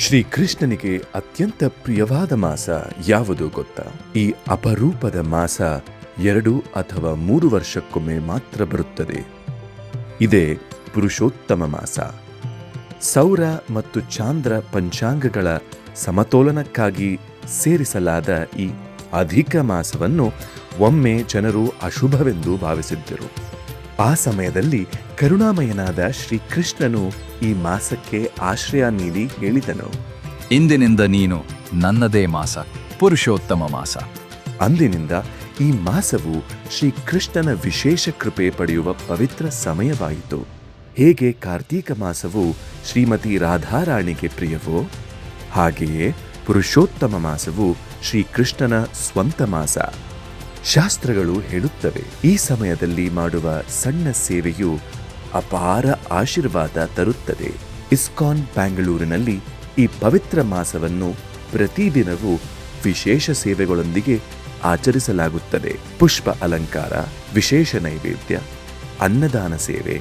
ಶ್ರೀಕೃಷ್ಣನಿಗೆ ಅತ್ಯಂತ ಪ್ರಿಯವಾದ ಮಾಸ ಯಾವುದು ಗೊತ್ತಾ? ಈ ಅಪರೂಪದ ಮಾಸ 2 ಅಥವಾ 3 ವರ್ಷಕ್ಕೊಮ್ಮೆ ಮಾತ್ರ ಬರುತ್ತದೆ. ಇದೇ ಪುರುಷೋತ್ತಮ ಮಾಸ. ಸೌರ ಮತ್ತು ಚಾಂದ್ರ ಪಂಚಾಂಗಗಳ ಸಮತೋಲನಕ್ಕಾಗಿ ಸೇರಿಸಲಾದ ಈ ಅಧಿಕ ಮಾಸವನ್ನು ಒಮ್ಮೆ ಜನರು ಅಶುಭವೆಂದು ಭಾವಿಸಿದ್ದರು. ಆ ಸಮಯದಲ್ಲಿ ಕರುಣಾಮಯನಾದ ಶ್ರೀಕೃಷ್ಣನು ಈ ಮಾಸಕ್ಕೆ ಆಶ್ರಯ ನೀಡಿ ಹೇಳಿದನು, ಇಂದಿನಿಂದ ನೀನು ನನ್ನದೇ ಮಾಸ, ಪುರುಷೋತ್ತಮ ಮಾಸ. ಅಂದಿನಿಂದ ಈ ಮಾಸವು ಶ್ರೀಕೃಷ್ಣನ ವಿಶೇಷ ಕೃಪೆ ಪಡೆಯುವ ಪವಿತ್ರ ಸಮಯವಾಯಿತು. ಹೇಗೆ ಕಾರ್ತೀಕ ಮಾಸವು ಶ್ರೀಮತಿ ರಾಧಾರಾಣಿಗೆ ಪ್ರಿಯವೋ, ಹಾಗೆಯೇ ಪುರುಷೋತ್ತಮ ಮಾಸವು ಶ್ರೀಕೃಷ್ಣನ ಸ್ವಂತ ಮಾಸ. ಶಾಸ್ತ್ರಗಳು ಹೇಳುತ್ತವೆ, ಈ ಸಮಯದಲ್ಲಿ ಮಾಡುವ ಸಣ್ಣ ಸೇವೆಯು ಅಪಾರ ಆಶೀರ್ವಾದ ತರುತ್ತದೆ. ಇಸ್ಕಾನ್ ಬ್ಯಾಂಗಳೂರಿನಲ್ಲಿ ಈ ಪವಿತ್ರ ಮಾಸವನ್ನು ಪ್ರತಿದಿನವೂ ವಿಶೇಷ ಸೇವೆಗಳೊಂದಿಗೆ ಆಚರಿಸಲಾಗುತ್ತದೆ. ಪುಷ್ಪ ಅಲಂಕಾರ, ವಿಶೇಷ ನೈವೇದ್ಯ, ಅನ್ನದಾನ ಸೇವೆ,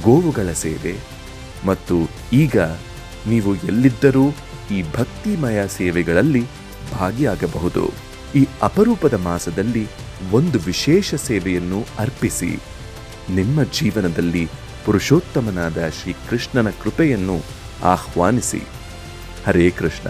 ಗೋವುಗಳ ಸೇವೆ ಮತ್ತು ಈಗ ನೀವು ಎಲ್ಲಿದ್ದರೂ ಈ ಭಕ್ತಿಮಯ ಸೇವೆಗಳಲ್ಲಿ ಭಾಗಿಯಾಗಬಹುದು. ಈ ಅಪರೂಪದ ಮಾಸದಲ್ಲಿ ಒಂದು ವಿಶೇಷ ಸೇವೆಯನ್ನು ಅರ್ಪಿಸಿ ನಿಮ್ಮ ಜೀವನದಲ್ಲಿ ಪುರುಷೋತ್ತಮನಾದ ಶ್ರೀಕೃಷ್ಣನ ಕೃಪೆಯನ್ನು ಆಹ್ವಾನಿಸಿ. ಹರೇ ಕೃಷ್ಣ.